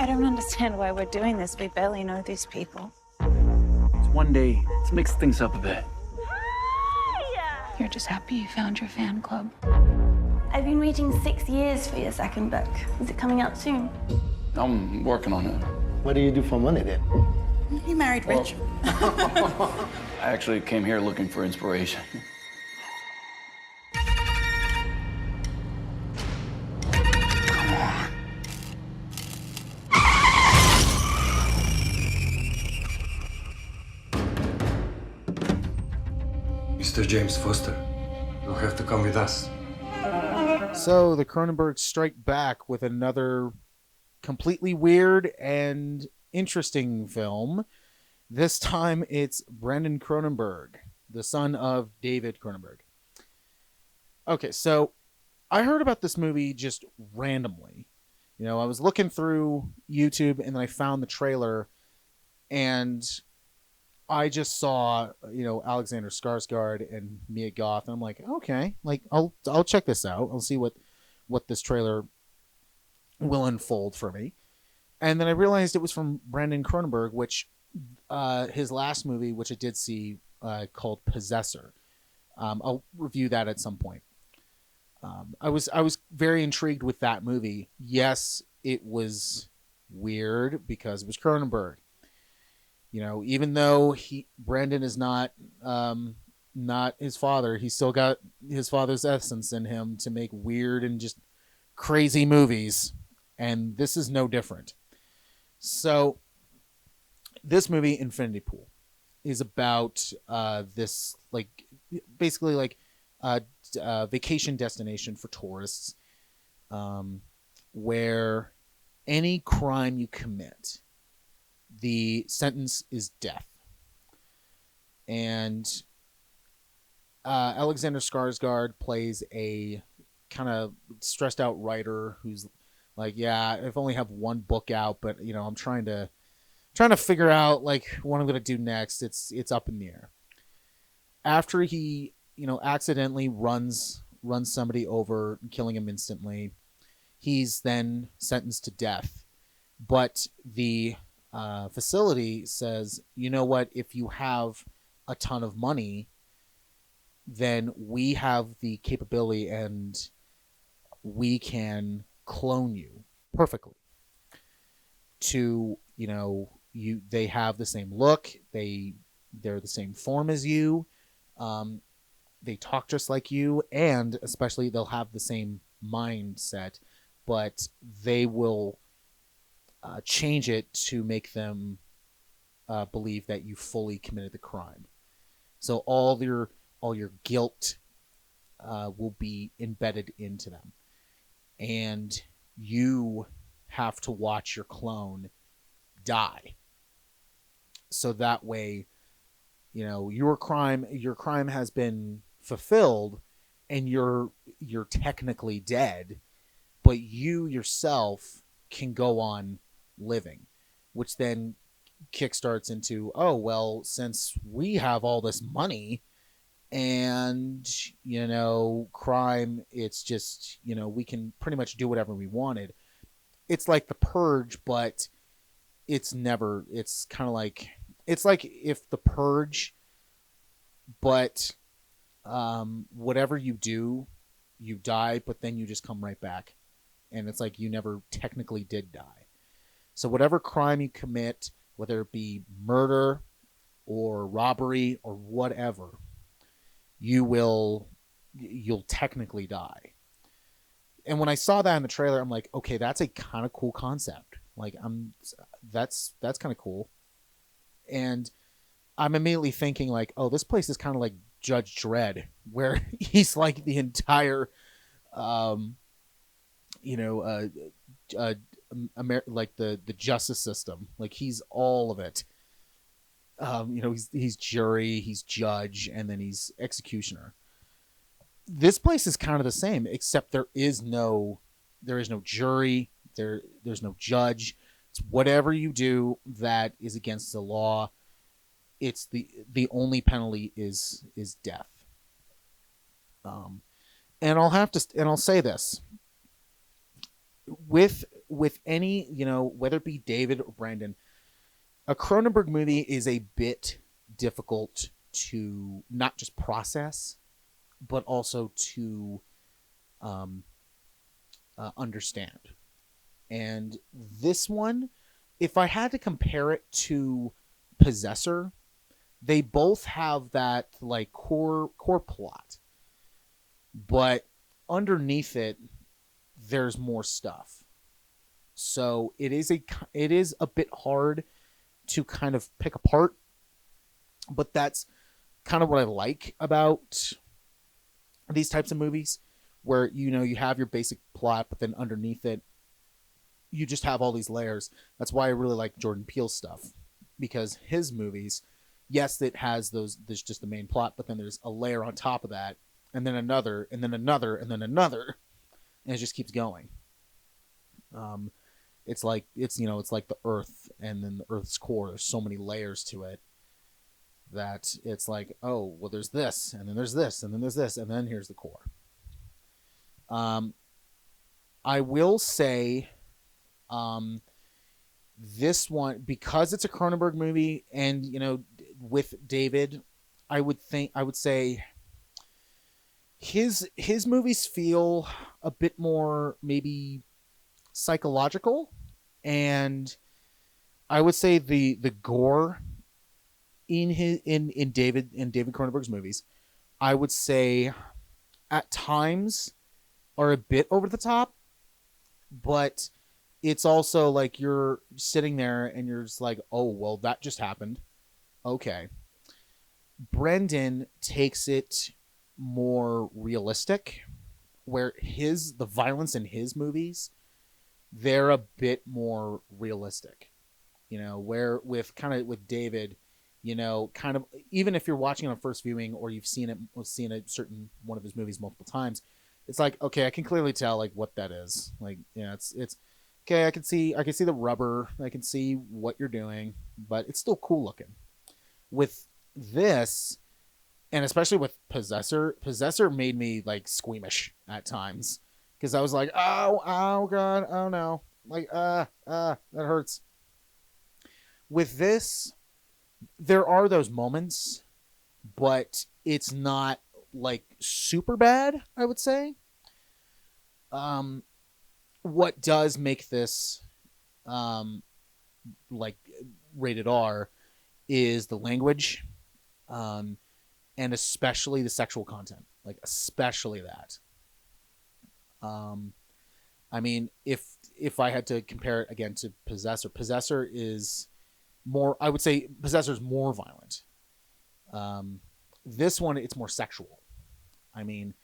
I don't understand why we're doing this. We barely know these people. It's one day. Let's mix things up a bit. You're just happy you found your fan club. I've been waiting 6 years for your second book. Is it coming out soon? I'm working on it. What do you do for money then? You married rich. I actually came here looking for inspiration. Come on. Mr. James Foster, you'll have to come with us. So the Cronenberg strike back with another completely weird and interesting film. This time it's Brandon Cronenberg, the son of David Cronenberg. Okay, so I heard about this movie just randomly. You know, I was looking through YouTube and then I found the trailer and I just saw, you know, Alexander Skarsgard and Mia Goth, and I'm like, okay, like I'll check this out. I'll see what this trailer will unfold for me. And then I realized it was from Brandon Cronenberg, which his last movie, which I did see, called Possessor. I'll review that at some point. I was very intrigued with that movie. Yes, it was weird because it was Cronenberg. You know, even though Brandon is not his father, he's still got his father's essence in him to make weird and just crazy movies, and this is no different. So, this movie, Infinity Pool, is about this basically vacation destination for tourists, where any crime you commit, the sentence is death. And Alexander Skarsgard plays a kind of stressed out writer who's like, yeah, I've only have one book out, but you know, I'm trying to figure out like what I'm going to do next. It's up in the air. After he, you know, accidentally runs somebody over, killing him instantly, he's then sentenced to death. But the facility says, you know what, if you have a ton of money, then we have the capability and we can clone you perfectly to, you know, they have the same look, they're the same form as you, they talk just like you, and especially they'll have the same mindset, but they will change it to make them believe that you fully committed the crime. So all your guilt will be embedded into them, and you have to watch your clone die. So that way, you know, your crime has been fulfilled, and you're technically dead, but you yourself can go on living, which then kickstarts into, oh, well, since we have all this money and, you know, crime, it's just, you know, we can pretty much do whatever we wanted. It's like The Purge, but it's kind of like, it's like if The Purge, but whatever you do, you die, but then you just come right back. And it's like you never technically did die. So whatever crime you commit, whether it be murder or robbery or whatever, you'll technically die. And when I saw that in the trailer, I'm like, okay, that's a kind of cool concept. Like, that's kind of cool. And I'm immediately thinking like, oh, this place is kind of like Judge Dredd, where he's like the entire, like the justice system. Like, he's all of it. You know, he's jury, he's judge, and then he's executioner. This place is kind of the same, except there is no jury, there's no judge. It's whatever you do that is against the law. It's the only penalty is death. And I'll say this. With with any, whether it be David or Brandon, a Cronenberg movie is a bit difficult to not just process, but also to understand. And this one, if I had to compare it to Possessor, they both have that like core plot, but underneath it, there's more stuff. So it is a bit hard to kind of pick apart, but that's kind of what I like about these types of movies, where you have your basic plot, but then underneath it, you just have all these layers. That's why I really like Jordan Peele's stuff, because his movies, yes, it has there's just the main plot, but then there's a layer on top of that, and then another, and then another, and then another, and it just keeps going. It's like the Earth, and then the Earth's core. There's so many layers to it that it's like, oh, well, there's this, and then there's this, and then there's this, and then here's the core. I will say, this one, because it's a Cronenberg movie, and with David, I would say his movies feel a bit more maybe psychological, and I would say the gore in David Cronenberg's movies, I would say at times are a bit over the top, but it's also like you're sitting there and you're just like, oh, well, that just happened. Okay. Brendan takes it more realistic, where the violence in his movies, they're a bit more realistic. Where with David, kind of, even if you're watching it on first viewing, or you've seen a certain one of his movies multiple times, it's like, okay, I can clearly tell like what that is. Like, it's okay. I can see the rubber. I can see what you're doing, but it's still cool looking. With this, and especially with Possessor made me like squeamish at times, because I was like, oh god, oh no, like that hurts. With this, there are those moments, but it's not like super bad, I would say. What does make this like rated R is the language, and especially the sexual content, like especially that. I mean, if I had to compare it again to Possessor is more, I would say Possessor is more violent. This one, it's more sexual. I mean,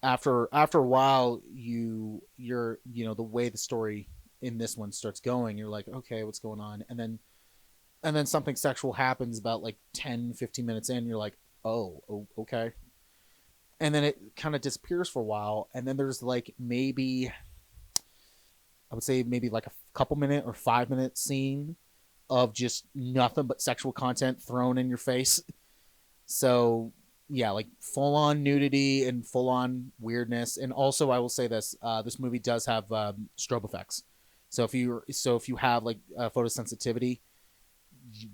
after a while, you're the way the story in this one starts going, you're like, okay, what's going on? And then something sexual happens about like 10-15 minutes in, you're like, oh, okay. And then it kind of disappears for a while, and then there's like maybe, I would say maybe like a couple minute or 5 minute scene of just nothing but sexual content thrown in your face. So yeah, like full on nudity and full on weirdness. And also, I will say this: this movie does have strobe effects. So if you have like photosensitivity,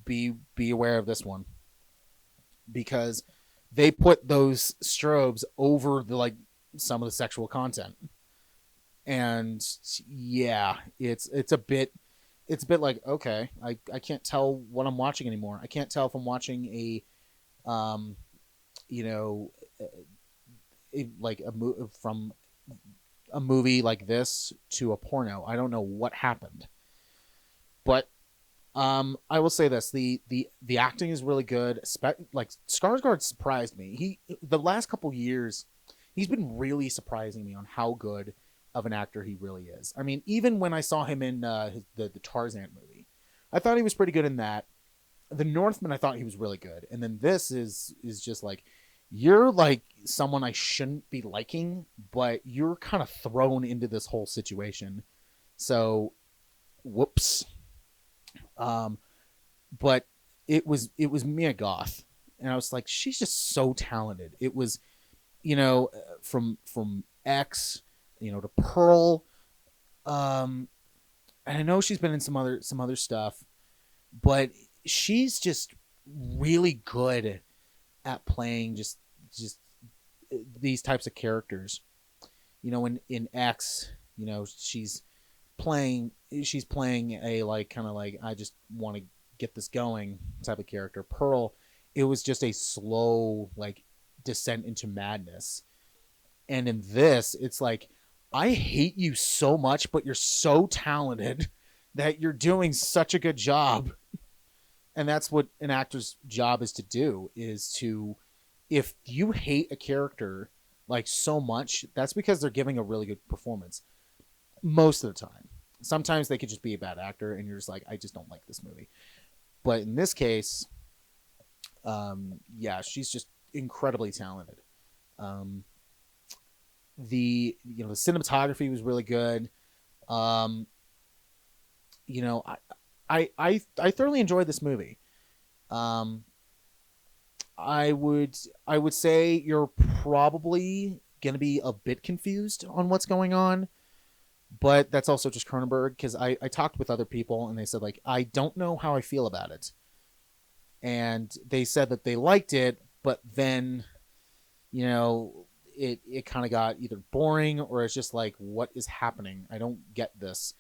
be aware of this one, because they put those strobes over some of the sexual content. And yeah, it's a bit like, okay, I can't tell what I'm watching anymore. I can't tell if I'm watching a from a movie like this to a porno. I don't know what happened, but I will say this: the acting is really good. Like Skarsgård surprised me. The last couple years, he's been really surprising me on how good of an actor he really is. I mean, even when I saw him in the Tarzan movie, I thought he was pretty good in that. The Northman, I thought he was really good, and then this is just like, you're like someone I shouldn't be liking, but you're kind of thrown into this whole situation. So, whoops. But it was Mia Goth, and I was like, she's just so talented. It was, from X, to Pearl, And I know she's been in some other stuff, but she's just really good at playing just these types of characters. You know, in X, you know, she's playing a like kind of like I just want to get this going type of character. Pearl, it was just a slow like descent into madness. And in this, it's like, I hate you so much, but you're so talented that you're doing such a good job. And that's what an actor's job is to do, is to, if you hate a character like so much, that's because they're giving a really good performance most of the time. Sometimes they could just be a bad actor and you're just like, I just don't like this movie. But in this case, yeah, she's just incredibly talented. The cinematography was really good. You know, I thoroughly enjoyed this movie. I would say you're probably going to be a bit confused on what's going on, but that's also just Cronenberg, because I talked with other people and they said, like, I don't know how I feel about it. And they said that they liked it, but then, you know, it kind of got either boring or it's just like, what is happening? I don't get this.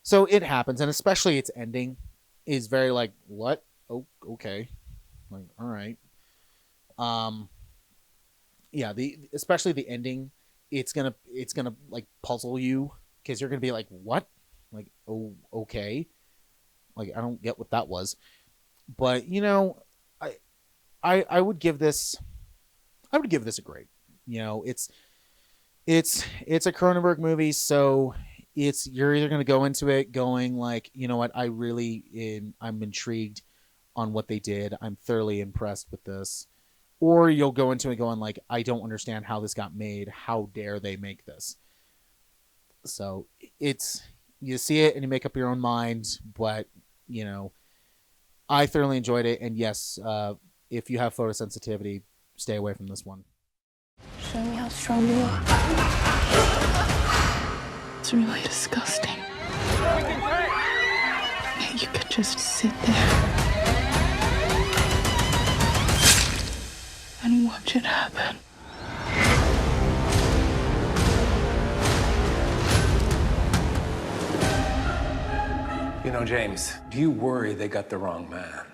So it happens, and especially its ending is very like, what? Oh, okay. Like, all right. Yeah, especially the ending, it's gonna like puzzle you, because you're gonna be like, what? Like, oh, okay. Like, I don't get what that was. But, you know, I would give this a grade. You know, it's a Cronenberg movie, so you're either going to go into it going like, you know what, I'm intrigued on what they did. I'm thoroughly impressed with this. Or you'll go into it going like, I don't understand how this got made. How dare they make this? So you see it and you make up your own mind, but, you know, I thoroughly enjoyed it. And yes, if you have photosensitivity, stay away from this one. Show me how strong you are. It's really disgusting. You could just sit there and watch it happen. You know, James, do you worry they got the wrong man?